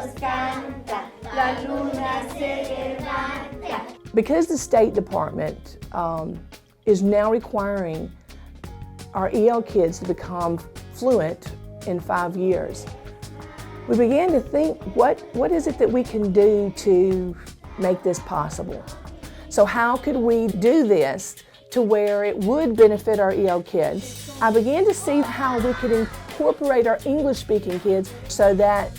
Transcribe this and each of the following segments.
nos canta, la luna se levanta. Because the State Department is now requiring our EL kids to become fluent in 5 years, we began to think, what is it that we can do to make this possible? So how could we do this to where it would benefit our EL kids? I began to see how we could incorporate our English-speaking kids so that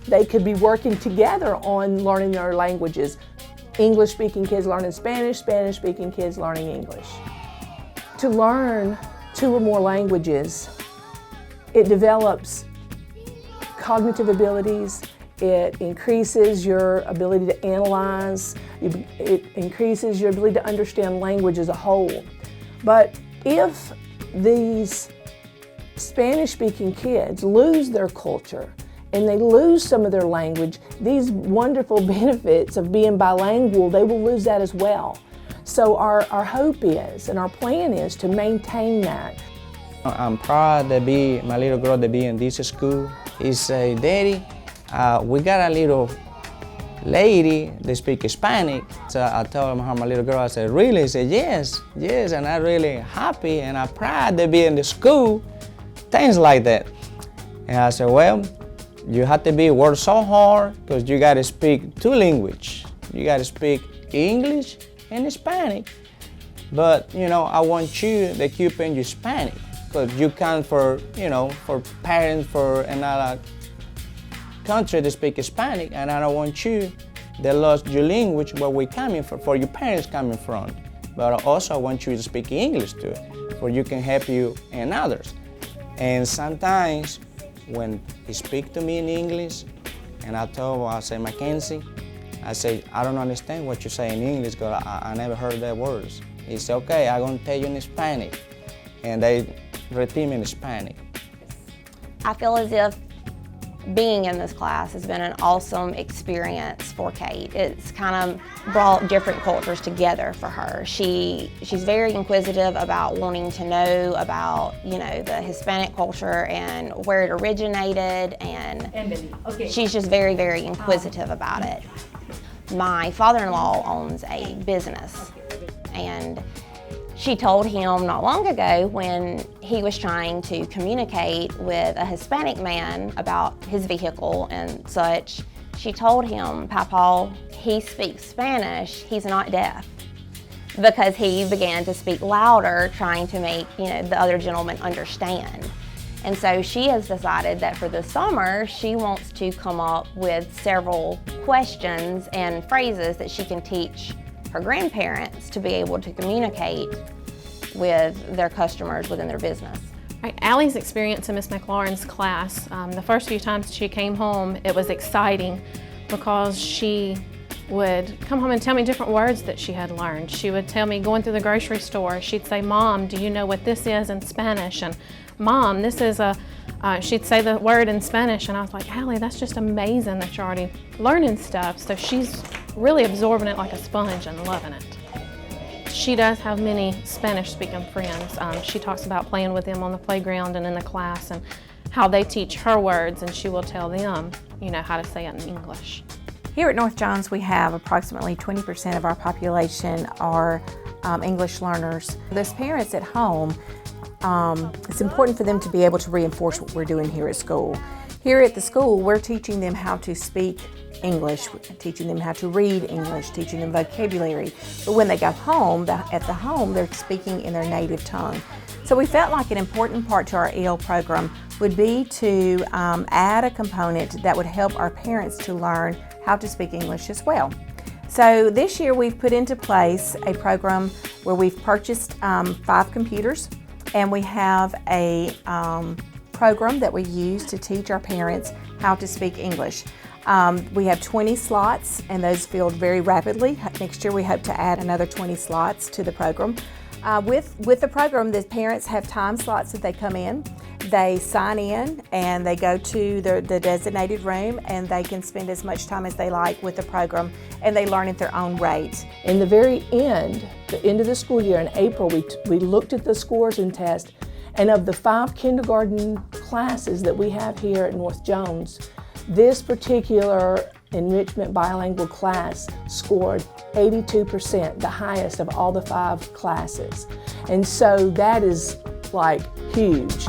they could be working together on learning their languages. English-speaking kids learning Spanish, Spanish-speaking kids learning English. To learn 2 or more languages, it develops cognitive abilities, it increases your ability to analyze, it increases your ability to understand language as a whole. But if these Spanish-speaking kids lose their culture and they lose some of their language, these wonderful benefits of being bilingual, they will lose that as well. So our hope is, and our plan is, to maintain that. I'm proud that my little girl to be in this school. He say, Daddy, we got a little lady that speaks Hispanic. So I told him, my little girl, I said, really? He said, yes, and I'm really happy and I'm proud to be in the school. Things like that. And I said, well, you have to work so hard because you got to speak 2 languages. You got to speak English and Hispanic. But, I want you to keep in your Hispanic. Because you can for parents for another country to speak Hispanic, and I don't want you that lost your language where we're coming from, for your parents coming from. But also I want you to speak English too, where you can help you and others. And sometimes when he speak to me in English, and I say, Mackenzie, I say, I don't understand what you say in English because I never heard that words. He said, okay, I'm gonna tell you in Hispanic. And they repeat me in Hispanic. I feel as if being in this class has been an awesome experience for Kate. It's kind of brought different cultures together for her. She's very inquisitive about wanting to know about, the Hispanic culture and where it originated, and she's just very, very inquisitive about it. My father-in-law owns a business, and she told him not long ago when he was trying to communicate with a Hispanic man about his vehicle and such, she told him, Papa, he speaks Spanish, he's not deaf. Because he began to speak louder, trying to make the other gentleman understand. And so she has decided that for the summer, she wants to come up with several questions and phrases that she can teach her grandparents to be able to communicate with their customers within their business. Right, Allie's experience in Miss McLaurin's class, the first few times she came home, it was exciting because she would come home and tell me different words that she had learned. She would tell me going through the grocery store, she'd say, Mom, do you know what this is in Spanish? And Mom, this is she'd say the word in Spanish, and I was like, Allie, that's just amazing that you're already learning stuff. So she's really absorbing it like a sponge and loving it. She does have many Spanish-speaking friends. She talks about playing with them on the playground and in the class and how they teach her words, and she will tell them, how to say it in English. Here at North Jones, we have approximately 20% of our population are English learners. Those parents at home, it's important for them to be able to reinforce what we're doing here at school. Here at the school, we're teaching them how to speak English, teaching them how to read English, teaching them vocabulary. But when they go home, at the home, they're speaking in their native tongue. So we felt like an important part to our EL program would be to add a component that would help our parents to learn how to speak English as well. So this year we've put into place a program where we've purchased 5 computers, and we have a program that we use to teach our parents how to speak English. We have 20 slots, and those filled very rapidly. Next year we hope to add another 20 slots to the program. With the program, the parents have time slots that they come in. They sign in and they go to the designated room, and they can spend as much time as they like with the program, and they learn at their own rate. In the very end, the end of the school year in April, we looked at the scores and tests, and of the 5 kindergarten classes that we have here at North Jones, This particular enrichment bilingual class scored 82%, the highest of all the 5 classes. And so that is like huge.